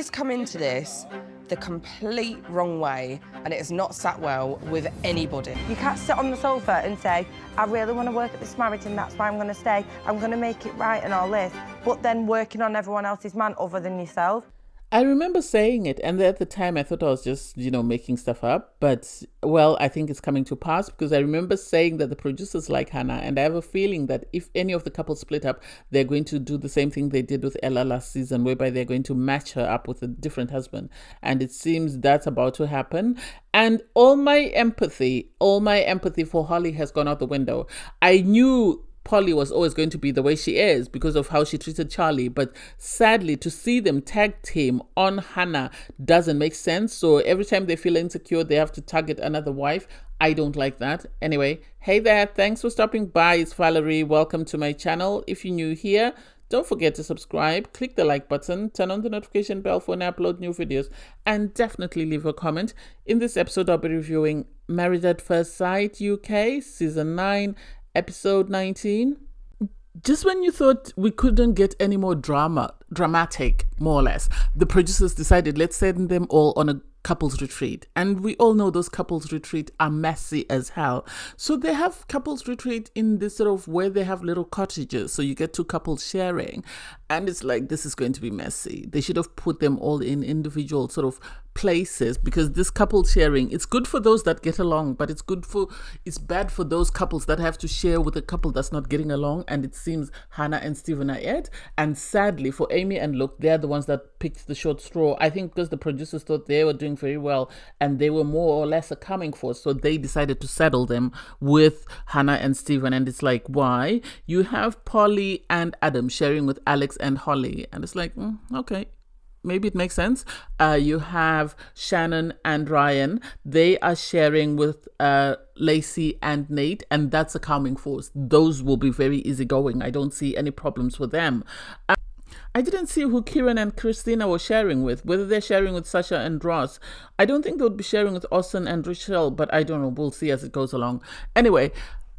has come into this the complete wrong way, and it has not sat well with anybody. You can't sit on the sofa and say, I really want to work at this marriage and that's why I'm going to stay, I'm going to make it right and all this, but then working on everyone else's man other than yourself. I remember saying it, and at the time I thought I was just, making stuff up. But, well, I think it's coming to pass, because I remember saying that the producers like Hannah, and I have a feeling that if any of the couples split up, they're going to do the same thing they did with Ella last season, whereby they're going to match her up with a different husband. And it seems that's about to happen. And all my empathy for Holly has gone out the window. I knew Polly was always going to be the way she is because of how she treated Charlie, but sadly to see them tag team on Hannah doesn't make sense. So every time they feel insecure, they have to target another wife. I don't like that. Anyway, hey there, thanks for stopping by. It's Valerie. Welcome to my channel. If you're new here, don't forget to subscribe, click the like button, turn on the notification bell for when I upload new videos, and definitely leave a comment. In this episode, I'll be reviewing Married at First Sight UK Season 9, Episode 19. Just when you thought we couldn't get any more dramatic, more or less, the producers decided, let's send them all on a couples retreat. And we all know those couples retreat are messy as hell. So they have couples retreat in this sort of where they have little cottages. So you get two couples sharing. And it's like, this is going to be messy. They should have put them all in individual sort of places, because this couple sharing, it's good for those that get along, but it's bad for those couples that have to share with a couple that's not getting along. And it seems Hannah and Stephen are it. And sadly for Amy and Luke, they're the ones that picked the short straw. I think because the producers thought they were doing very well and they were more or less a coming force, so they decided to settle them with Hannah and Stephen. And it's like, why? You have Polly and Adam sharing with Alex and Holly, and it's like, okay, maybe it makes sense. You have Shannon and Ryan. They are sharing with Lacey and Nate, and that's a calming force. Those will be very easygoing. I don't see any problems with them. I didn't see who Kieran and Christina were sharing with, whether they're sharing with Sasha and Ross. I don't think they would be sharing with Austin and Rochelle, but I don't know. We'll see as it goes along. Anyway,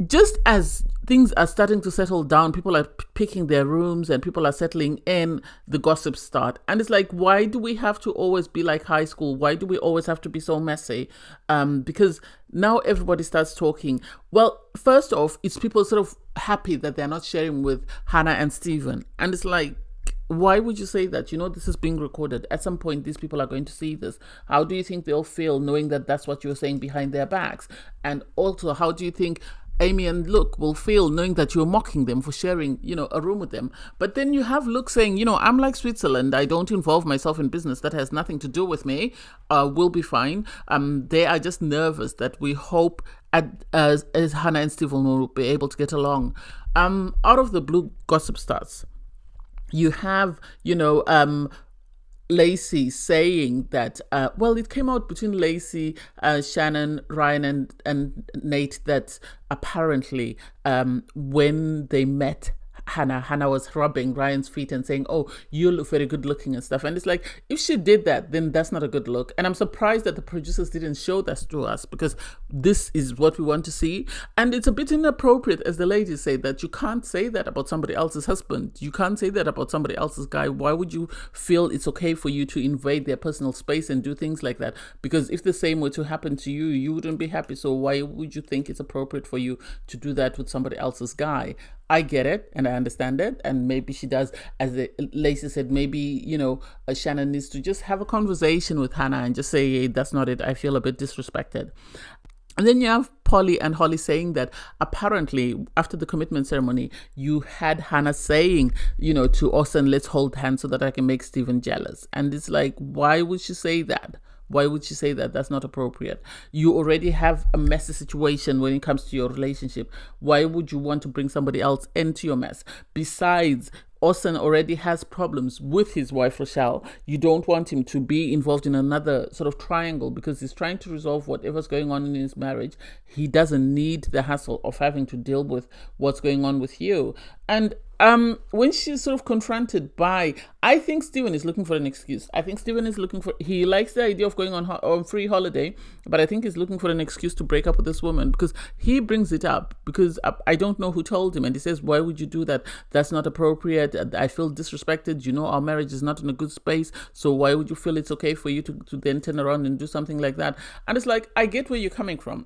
just as things are starting to settle down, people are picking their rooms and people are settling in, the gossips start. And it's like, why do we have to always be like high school? Why do we always have to be so messy? Because now everybody starts talking. Well, first off, it's people sort of happy that they're not sharing with Hannah and Stephen. And it's like, why would you say that? This is being recorded. At some point, these people are going to see this. How do you think they'll feel knowing that that's what you're saying behind their backs? And also, how do you think Amy and Luke will feel knowing that you're mocking them for sharing, a room with them? But then you have Luke saying, I'm like Switzerland. I don't involve myself in business. That has nothing to do with me. We'll be fine. They are just nervous that we hope as Hannah and Stephen will be able to get along. Out of the blue, gossip starts. You have, Lacey saying that, it came out between Lacey, Shannon, Ryan and Nate that apparently when they met Hannah was rubbing Ryan's feet and saying, oh, you look very good looking and stuff. And it's like, if she did that, then that's not a good look. And I'm surprised that the producers didn't show that to us, because this is what we want to see. And it's a bit inappropriate, as the ladies say, that you can't say that about somebody else's husband. You can't say that about somebody else's guy. Why would you feel it's okay for you to invade their personal space and do things like that? Because if the same were to happen to you, you wouldn't be happy. So why would you think it's appropriate for you to do that with somebody else's guy? I get it and I understand it, and maybe she does, as Lacey said, maybe Shannon needs to just have a conversation with Hannah and just say, hey, that's not it, I feel a bit disrespected. And then you have Polly and Holly saying that apparently after the commitment ceremony, you had Hannah saying, to Austin, let's hold hands so that I can make Stephen jealous. And it's like, why would she say that? Why would she say that? That's not appropriate. You already have a messy situation when it comes to your relationship. Why would you want to bring somebody else into your mess? Besides, Austin already has problems with his wife, Rochelle. You don't want him to be involved in another sort of triangle because he's trying to resolve whatever's going on in his marriage. He doesn't need the hassle of having to deal with what's going on with you. And when she's sort of confronted by, I think Stephen is looking for an excuse. I think Stephen is looking for, he likes the idea of going on free holiday, but I think he's looking for an excuse to break up with this woman, because he brings it up because I don't know who told him, and he says, why would you do that? That's not appropriate. I feel disrespected. You know, our marriage is not in a good space, so why would you feel it's okay for you to then turn around and do something like that? And it's like, I get where you're coming from.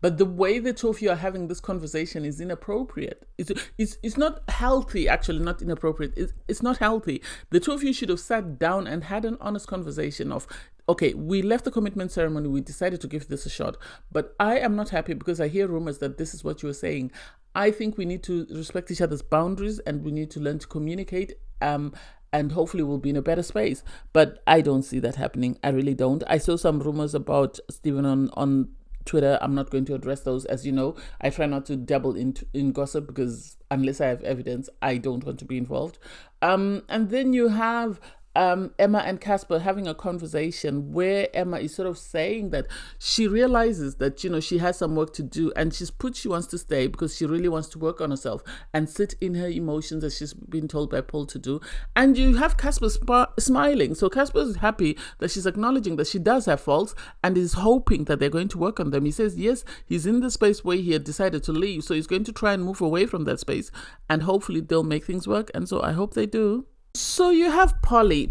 But the way the two of you are having this conversation is inappropriate. It's not healthy, actually, not inappropriate. It's not healthy. The two of you should have sat down and had an honest conversation of, okay, we left the commitment ceremony, we decided to give this a shot, but I am not happy because I hear rumors that this is what you were saying. I think we need to respect each other's boundaries, and we need to learn to communicate, and hopefully we'll be in a better space. But I don't see that happening. I really don't. I saw some rumors about Stephen on Twitter. I'm not going to address those. As you know, I try not to dabble in gossip, because unless I have evidence, I don't want to be involved. And then you have Emma and Casper having a conversation where Emma is sort of saying that she realizes that, you know, she has some work to do, and she wants to stay because she really wants to work on herself and sit in her emotions, as she's been told by Paul to do. And you have Casper smiling. So Casper is happy that she's acknowledging that she does have faults and is hoping that they're going to work on them. He says, yes, he's in the space where he had decided to leave, so he's going to try and move away from that space, and hopefully they'll make things work. And so I hope they do. So you have Polly.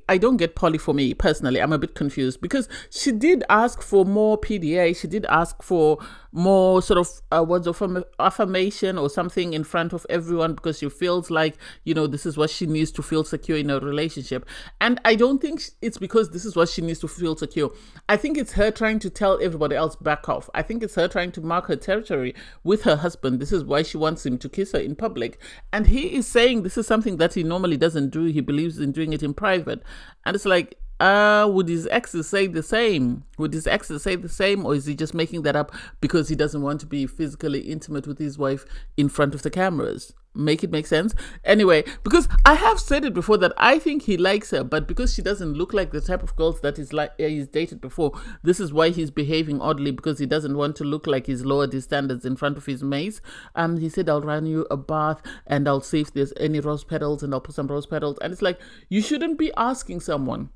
I don't get Polly. For me personally, I'm a bit confused, because she did ask for more PDA. She did ask for more sort of words of affirmation or something in front of everyone, because she feels like, you know, this is what she needs to feel secure in a relationship. And I don't think it's because this is what she needs to feel secure. I think it's her trying to tell everybody else back off. I think it's her trying to mark her territory with her husband. This is why she wants him to kiss her in public. And he is saying this is something that he normally doesn't do. He believes in doing it in private. And it's like, would his exes say the same? Or is he just making that up because he doesn't want to be physically intimate with his wife in front of the cameras? Make it make sense? Anyway, because I have said it before that I think he likes her, but because she doesn't look like the type of girls that he's dated before, this is why he's behaving oddly, because he doesn't want to look like he's lowered his standards in front of his mates. He said, I'll run you a bath and I'll see if there's any rose petals, and I'll put some rose petals. And it's like, you shouldn't be asking someone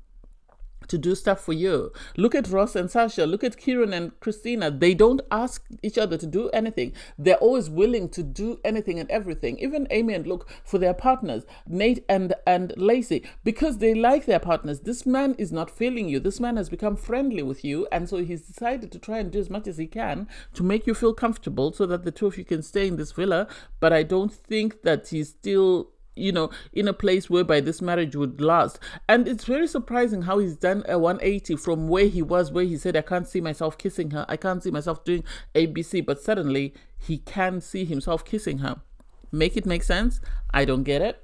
to do stuff for you. Look at Ross and Sasha. Look at Kieran and Christina. They don't ask each other to do anything. They're always willing to do anything and everything. Even Amy and Luke for their partners, Nate and Lacey, because they like their partners. This man is not feeling you. This man has become friendly with you, and so he's decided to try and do as much as he can to make you feel comfortable so that the two of you can stay in this villa. But I don't think that he's still, you know, in a place whereby this marriage would last. And it's very surprising how he's done a 180 from where he was, where he said, I can't see myself kissing her, I can't see myself doing ABC, but suddenly he can see himself kissing her. Make it make sense? I don't get it.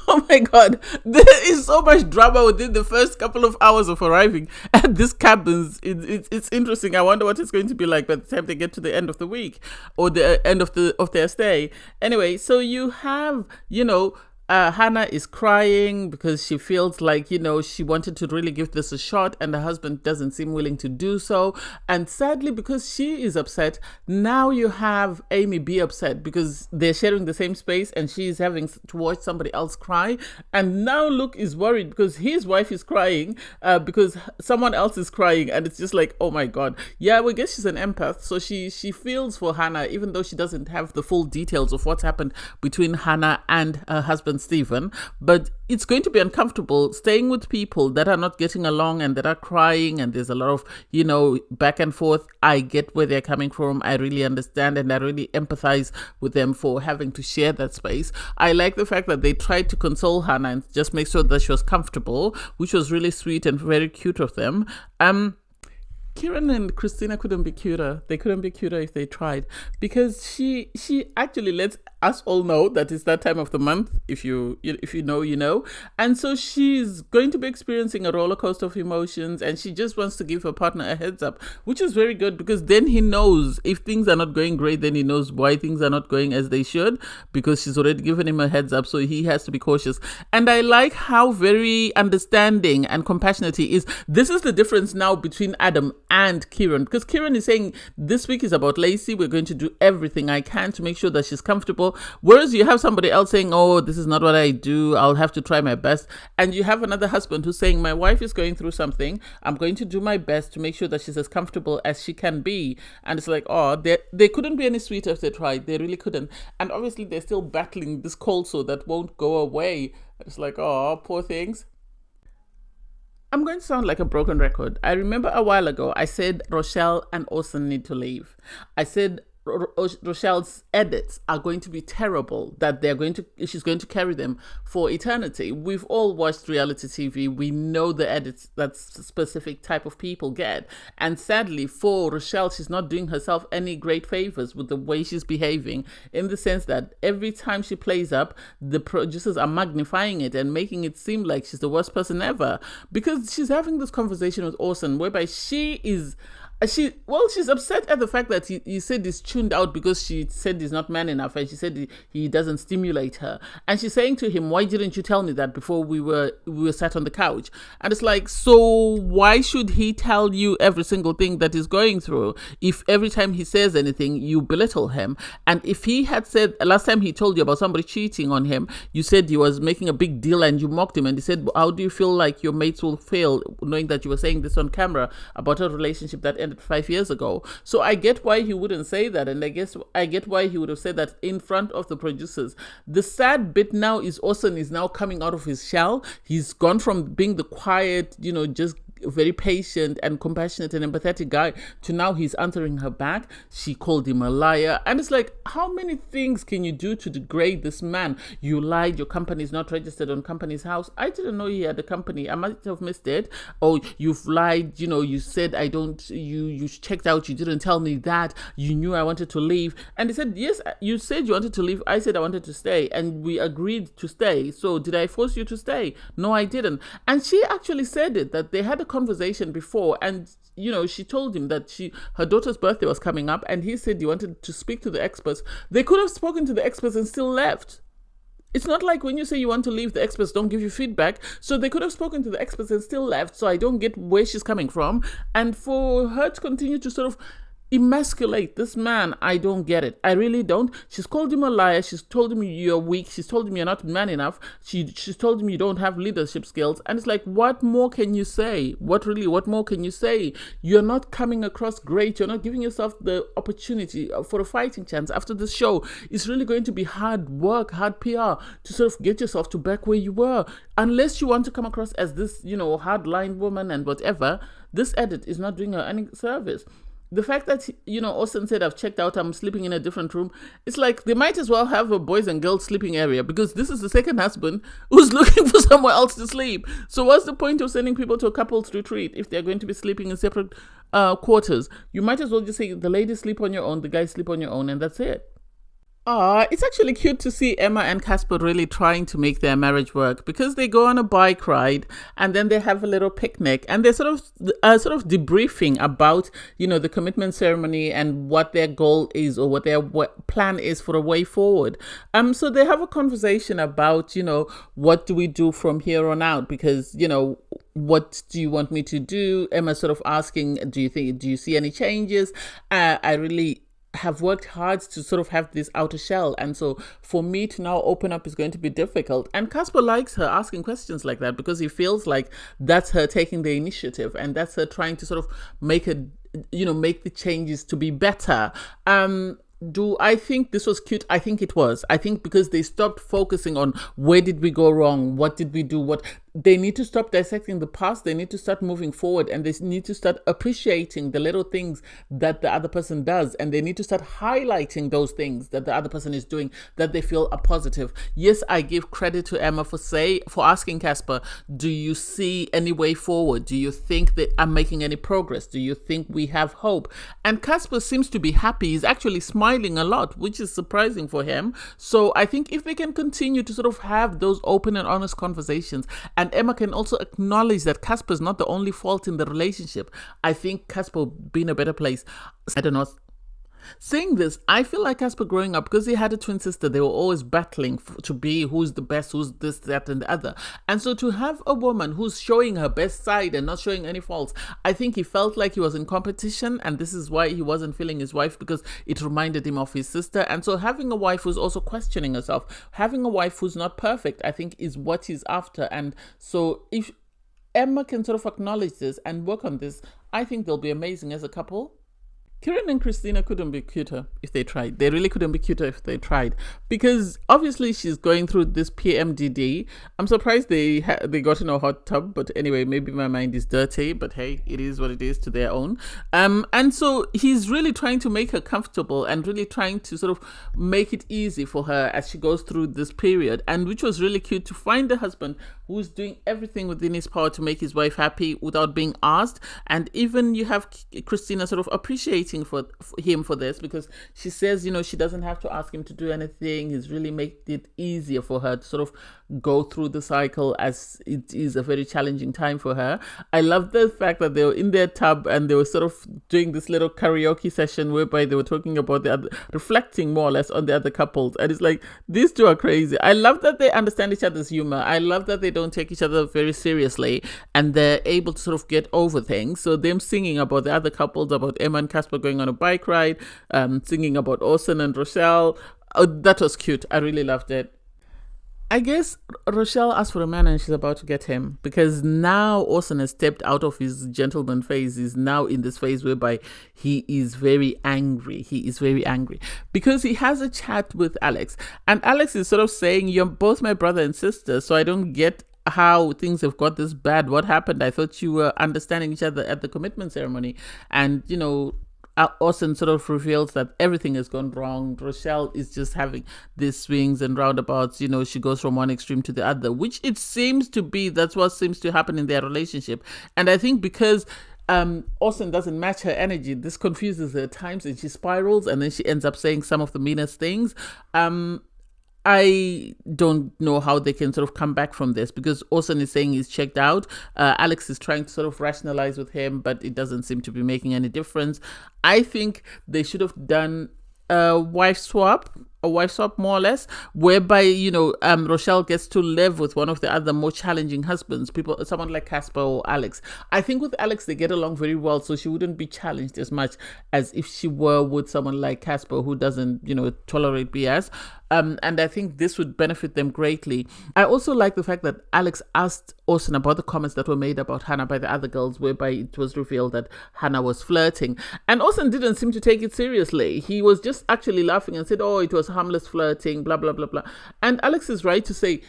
Oh my God, there is so much drama within the first couple of hours of arriving at this cabin. It's interesting. I wonder what it's going to be like by the time they get to the end of the week or the end of their stay. Anyway, so you have, you know, Hannah is crying because she feels like, you know, she wanted to really give this a shot and her husband doesn't seem willing to do so. And sadly, because she is upset, now you have Amy be upset because they're sharing the same space and she is having to watch somebody else cry. And now Luke is worried because his wife is crying because someone else is crying. And it's just like, oh my God. Yeah, we guess she's an empath. So she feels for Hannah, even though she doesn't have the full details of what's happened between Hannah and her husband Stephen, but it's going to be uncomfortable staying with people that are not getting along and that are crying, and there's a lot of, you know, back and forth. I get where they're coming from. I really understand and I really empathize with them for having to share that space. I like the fact that they tried to console Hannah and just make sure that she was comfortable, which was really sweet and very cute of them. Kieran and Christina couldn't be cuter. They couldn't be cuter if they tried, because she actually lets us all know that it's that time of the month. If you know, you know. And so she's going to be experiencing a roller coaster of emotions, and she just wants to give her partner a heads up, which is very good, because then he knows if things are not going great, then he knows why things are not going as they should, because she's already given him a heads up, so he has to be cautious. And I like how very understanding and compassionate he is. This is the difference now between Adam and Kieran, because Kieran is saying, this week is about Lacey. We're going to do everything I can to make sure that she's comfortable. well. Whereas you have somebody else saying, oh, this is not what I do, I'll have to try my best. And you have another husband who's saying, my wife is going through something, I'm going to do my best to make sure that she's as comfortable as she can be. And it's like, oh, they couldn't be any sweeter if they tried. They really couldn't. And obviously they're still battling this cold sore that won't go away. It's like, oh, poor things. I'm going to sound like a broken record. I remember a while ago, I said Rochelle and Orson need to leave. I said Rochelle's edits are going to be terrible, that she's going to carry them for eternity. We've all watched reality TV. We know the edits that specific type of people get. And sadly, for Rochelle, she's not doing herself any great favors with the way she's behaving, in the sense that every time she plays up, the producers are magnifying it and making it seem like she's the worst person ever. Because she's having this conversation with Orson, whereby she's upset at the fact that he said he's tuned out because she said he's not man enough, and she said he doesn't stimulate her. And she's saying to him, why didn't you tell me that before we were sat on the couch? And it's like, so why should he tell you every single thing that he's going through if every time he says anything, you belittle him? And if he had said, last time he told you about somebody cheating on him, you said he was making a big deal and you mocked him, and he said, how do you feel like your mates will feel knowing that you were saying this on camera about a relationship that ended 5 years ago? So I get why he wouldn't say that, and I get why he would have said that in front of the producers. The sad bit now is Orson is now coming out of his shell. He's gone from being the quiet, just very patient and compassionate and empathetic guy to now he's answering her back. She called him a liar, and it's like, how many things can you do to degrade this man? You lied, your company is not registered on Companies House. I didn't know he had a company, I might have missed it. Oh, you've lied, you said I don't, you checked out, you didn't tell me that, you knew I wanted to leave. And he said, yes, you said you wanted to leave, I said I wanted to stay, and we agreed to stay. So did I force you to stay? No, I didn't. And she actually said it, that they had a conversation before, and she told him that her daughter's birthday was coming up, and he said he wanted to speak to the experts. They could have spoken to the experts and still left. It's not like when you say you want to leave, the experts don't give you feedback. So they could have spoken to the experts and still left. So I don't get where she's coming from. And for her to continue to sort of emasculate this man, I don't get it. I really don't. She's called him a liar. She's told him you're weak. She's told him you're not man enough. She's told him you don't have leadership skills. And it's like, what more can you say? What more can you say? You're not coming across great. You're not giving yourself the opportunity for a fighting chance. After this show, it's really going to be hard work, hard PR to sort of get yourself to back where you were. Unless you want to come across as this, hardline woman and whatever, this edit is not doing her any service. The fact that, Orson said, I've checked out, I'm sleeping in a different room. It's like they might as well have a boys and girls sleeping area, because this is the second husband who's looking for somewhere else to sleep. So what's the point of sending people to a couples retreat if they're going to be sleeping in separate quarters? You might as well just say the ladies sleep on your own, the guys sleep on your own, and that's it. It's actually cute to see Emma and Casper really trying to make their marriage work, because they go on a bike ride and then they have a little picnic, and they're sort of debriefing about, the commitment ceremony and what their goal is, or what their plan is for a way forward. So they have a conversation about, what do we do from here on out? Because, what do you want me to do? Emma sort of asking, do you see any changes? I really have worked hard to sort of have this outer shell, and so for me to now open up is going to be difficult. And Casper likes her asking questions like that, because he feels like that's her taking the initiative, and that's her trying to sort of make the changes to be better. Do I think this was cute? I think it was. I think because they stopped focusing on where did we go wrong, what did we do, they need to stop dissecting the past. They need to start moving forward, and they need to start appreciating the little things that the other person does, and they need to start highlighting those things that the other person is doing that they feel are positive. Yes, I give credit to Emma for asking Casper, do you see any way forward? Do you think that I'm making any progress? Do you think we have hope? And Casper seems to be happy. He's actually smiling a lot, which is surprising for him. So I think if they can continue to sort of have those open and honest conversations, and Emma can also acknowledge that Casper is not the only fault in the relationship, I think Casper will be in a better place. I don't know. Saying this, I feel like Casper growing up, because he had a twin sister, they were always battling to be who's the best, who's this, that, and the other. And so to have a woman who's showing her best side and not showing any faults, I think he felt like he was in competition, and this is why he wasn't feeling his wife, because it reminded him of his sister. And so having a wife who's also questioning herself, having a wife who's not perfect, I think is what he's after. And so if Emma can sort of acknowledge this and work on this, I think they'll be amazing as a couple. Kieran and Christina couldn't be cuter if they tried. They really couldn't be cuter if they tried. Because obviously she's going through this PMDD. I'm surprised they got in a hot tub. But anyway, maybe my mind is dirty. But hey, it is what it is, to their own. And so he's really trying to make her comfortable and really trying to sort of make it easy for her as she goes through this period. And which was really cute to find a husband who's doing everything within his power to make his wife happy without being asked. And even you have Christina sort of appreciating for him for this, because she says, you know, she doesn't have to ask him to do anything. He's really made it easier for her to sort of go through the cycle, as it is a very challenging time for her. I love the fact that they were in their tub and they were sort of doing this little karaoke session whereby they were talking about the other, reflecting more or less on the other couples. And it's like, these two are crazy. I love that they understand each other's humor. I love that they don't take each other very seriously and they're able to sort of get over things. So them singing about the other couples, about Emma and Casper going on a bike ride, singing about Orson and Rochelle. Oh, that was cute. I really loved it. I guess Rochelle asked for a man and she's about to get him, because now Orson has stepped out of his gentleman phase. He's now in this phase whereby he is very angry. He is very angry because he has a chat with Alex, and Alex is sort of saying, you're both my brother and sister, so I don't get how things have got this bad. What happened? I thought you were understanding each other at the commitment ceremony. And, you know, Orson sort of reveals that everything has gone wrong. Rochelle is just having these swings and roundabouts. You know, she goes from one extreme to the other, which it seems to be, that's what seems to happen in their relationship. And I think because Orson doesn't match her energy, this confuses her at times and she spirals, and then she ends up saying some of the meanest things. I don't know how they can sort of come back from this, because Orson is saying he's checked out. Alex is trying to sort of rationalize with him, but it doesn't seem to be making any difference. I think they should have done a wife swap more or less, whereby, you know, Rochelle gets to live with one of the other more challenging husbands, someone like Casper or Alex. I think with Alex they get along very well, so she wouldn't be challenged as much as if she were with someone like Casper, who doesn't, you know, tolerate BS. And I think this would benefit them greatly. I also like the fact that Alex asked Orson about the comments that were made about Hannah by the other girls, whereby it was revealed that Hannah was flirting. And Orson didn't seem to take it seriously. He was just actually laughing and said, oh, it was harmless flirting, blah, blah, blah, blah. And Alex is right to say,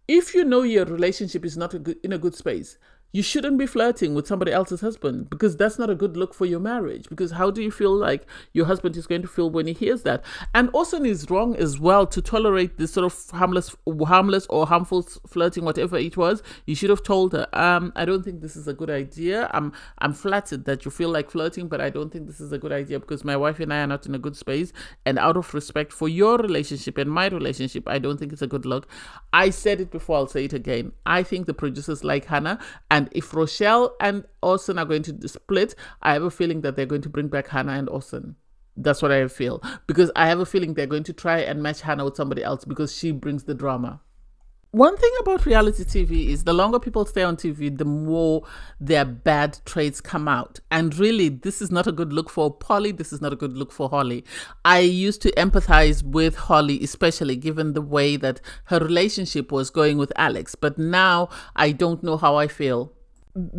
if you know your relationship is not in a good space, you shouldn't be flirting with somebody else's husband, because that's not a good look for your marriage. Because how do you feel like your husband is going to feel when he hears that? And Orson is wrong as well to tolerate this sort of harmless or harmful flirting, whatever it was. You should have told her, I don't think this is a good idea. I'm flattered that you feel like flirting, but I don't think this is a good idea, because my wife and I are not in a good space. And out of respect for your relationship and my relationship, I don't think it's a good look. I said it before, I'll say it again. I think the producers like Hannah, and if Rochelle and Orson are going to split, I have a feeling that they're going to bring back Hannah and Orson. That's what I feel. Because I have a feeling they're going to try and match Hannah with somebody else, because she brings the drama. One thing about reality TV is the longer people stay on TV, the more their bad traits come out. And really, this is not a good look for Polly. This is not a good look for Holly. I used to empathize with Holly, especially given the way that her relationship was going with Alex. But now I don't know how I feel,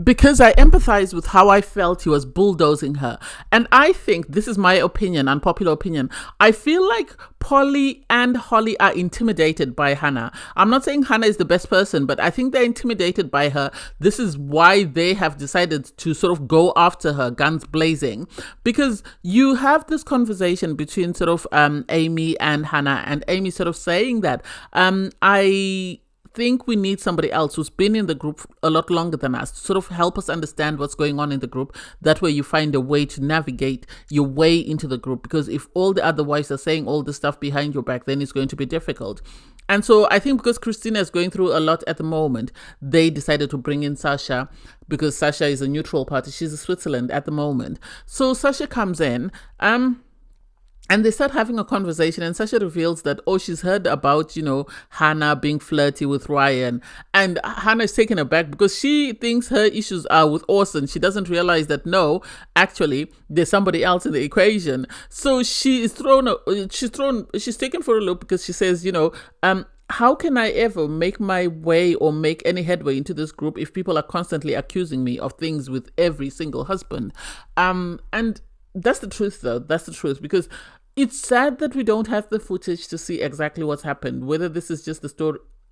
because I empathize with how I felt he was bulldozing her. And I think, this is my opinion, unpopular opinion, I feel like Polly and Holly are intimidated by Hannah. I'm not saying Hannah is the best person, but I think they're intimidated by her. This is why they have decided to sort of go after her, guns blazing, because you have this conversation between sort of Amy and Hannah, and Amy sort of saying that I think we need somebody else who's been in the group a lot longer than us to sort of help us understand what's going on in the group. That way you find a way to navigate your way into the group, because if all the other wives are saying all this stuff behind your back, then it's going to be difficult. And so I think because Christina is going through a lot at the moment, they decided to bring in Sasha, because Sasha is a neutral party. She's in Switzerland at the moment. So Sasha comes in. And they start having a conversation, and Sasha reveals that, oh, she's heard about, Hannah being flirty with Ryan. And Hannah is taken aback because she thinks her issues are with Orson. She doesn't realize that, no, actually, there's somebody else in the equation. So she's taken for a loop because she says, how can I ever make my way or make any headway into this group if people are constantly accusing me of things with every single husband? And that's the truth, though. That's the truth, because it's sad that we don't have the footage to see exactly what's happened, whether this is just a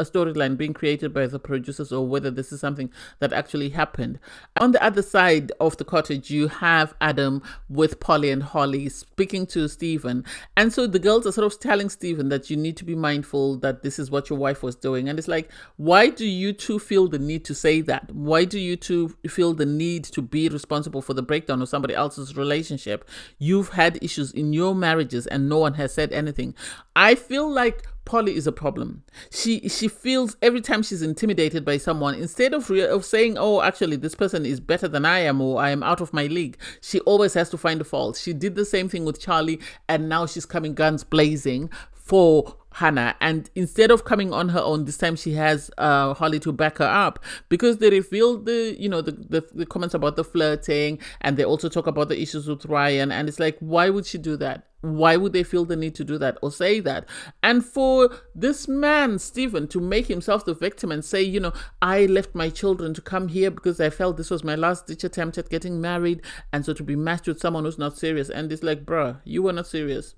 storyline being created by the producers or whether this is something that actually happened. On the other side of the cottage, you have Adam with Polly and Holly speaking to Stephen. And so the girls are sort of telling Stephen that you need to be mindful that this is what your wife was doing. And it's like, why do you two feel the need to say that? Why do you two feel the need to be responsible for the breakdown of somebody else's relationship? You've had issues in your marriages and no one has said anything. I feel like Polly is a problem. She feels every time she's intimidated by someone, instead of saying, oh, actually, this person is better than I am, or I am out of my league, she always has to find a fault. She did the same thing with Charlie, and now she's coming guns blazing for Hannah. And instead of coming on her own, this time she has Holly to back her up, because they revealed the comments about the flirting, and they also talk about the issues with Ryan. And it's like, why would she do that? Why would they feel the need to do that or say that? And for this man, Stephen, to make himself the victim and say, I left my children to come here because I felt this was my last ditch attempt at getting married, and so to be matched with someone who's not serious. And it's like, bruh, you were not serious.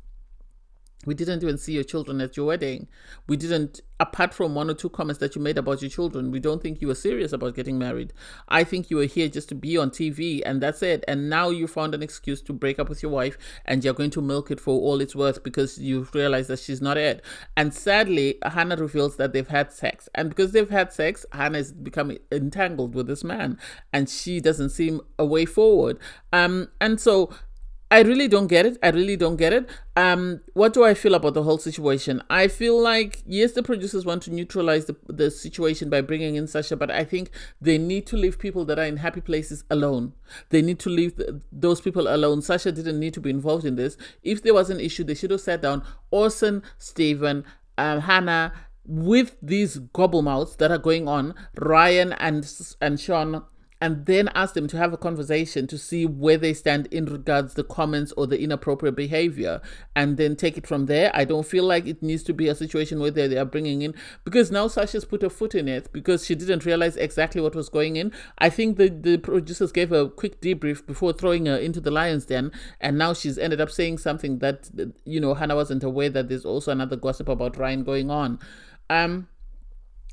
We didn't even see your children at your wedding. We didn't, apart from one or two comments that you made about your children, we don't think you were serious about getting married. I think you were here just to be on TV, and that's it. And now you found an excuse to break up with your wife, and you're going to milk it for all it's worth because you've realized that she's not it. And sadly, Hannah reveals that they've had sex. And because they've had sex, Hannah has become entangled with this man, and she doesn't seem a way forward. And so I really don't get it. What do I feel about the whole situation? I feel like, yes, the producers want to neutralize the situation by bringing in Sasha, but I think they need to leave people that are in happy places alone. They need to leave those people alone. Sasha didn't need to be involved in this. If there was an issue, they should have sat down, Orson, Stephen, Hannah, with these gobble-mouths that are going on, Ryan and Sean, and then ask them to have a conversation to see where they stand in regards to the comments or the inappropriate behavior, and then take it from there. I don't feel like it needs to be a situation where they are bringing in, because now Sasha's put her foot in it because she didn't realize exactly what was going in. I think the producers gave her a quick debrief before throwing her into the lion's den, and now she's ended up saying something that, Hannah wasn't aware that there's also another gossip about Ryan going on.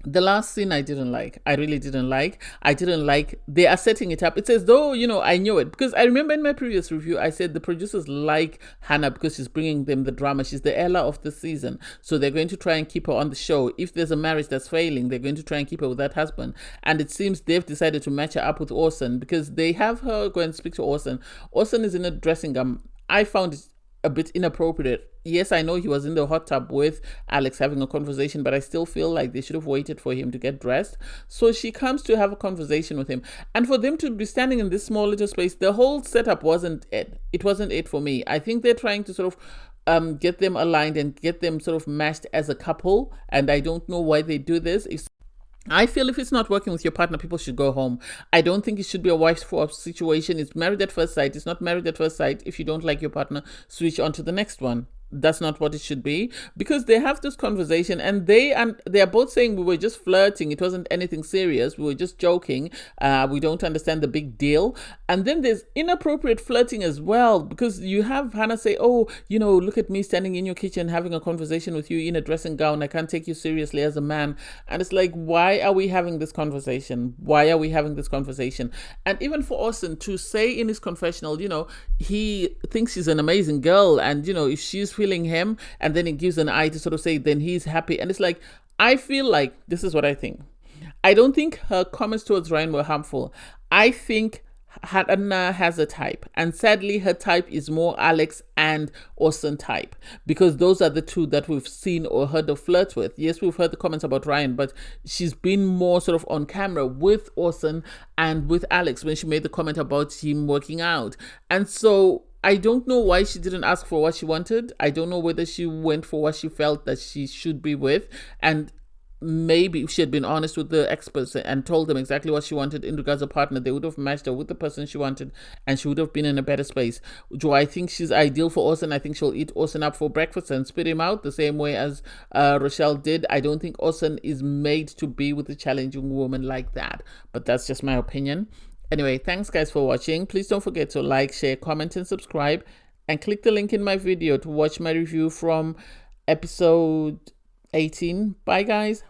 The last scene I didn't like. I really didn't like. I didn't like they are setting it up. It's as though, I knew it. Because I remember in my previous review, I said the producers like Hannah because she's bringing them the drama. She's the Ella of the season. So they're going to try and keep her on the show. If there's a marriage that's failing, they're going to try and keep her with that husband. And it seems they've decided to match her up with Orson, because they have her go and speak to Orson. Orson is in a dressing gown. I found it a bit inappropriate. Yes, I know he was in the hot tub with Alex having a conversation, but I still feel like they should have waited for him to get dressed. So she comes to have a conversation with him. And for them to be standing in this small little space, the whole setup wasn't it. It wasn't it for me. I think they're trying to sort of get them aligned and get them sort of matched as a couple. And I don't know why they do this. I feel if it's not working with your partner, people should go home. I don't think it should be a wife swap situation. It's married at first sight. It's not married at first sight. If you don't like your partner, switch on to the next one. That's not what it should be, because they have this conversation and they are both saying we were just flirting. It wasn't anything serious. We were just joking. We don't understand the big deal. And then there's inappropriate flirting as well, because you have Hannah say, oh, look at me standing in your kitchen having a conversation with you in a dressing gown. I can't take you seriously as a man. And it's like, why are we having this conversation? Why are we having this conversation? And even for Orson to say in his confessional, he thinks she's an amazing girl, and if she's feeling him, and then it gives an eye to sort of say then he's happy. And it's like, I feel like this is what I think. I don't think her comments towards Ryan were harmful. I think Hannah has a type, and sadly her type is more Alex and Orson type, because those are the two that we've seen or heard her flirt with. Yes, we've heard the comments about Ryan, but she's been more sort of on camera with Orson and with Alex when she made the comment about him working out. And so I don't know why she didn't ask for what she wanted. I don't know whether she went for what she felt that she should be with. And maybe if she had been honest with the experts and told them exactly what she wanted in regards to partner, they would have matched her with the person she wanted and she would have been in a better space. Do I think she's ideal for Orson? I think she'll eat Orson up for breakfast and spit him out the same way as Rochelle did. I don't think Orson is made to be with a challenging woman like that. But that's just my opinion. Anyway, thanks guys for watching. Please don't forget to like, share, comment and subscribe, and click the link in my video to watch my review from episode 18. Bye guys.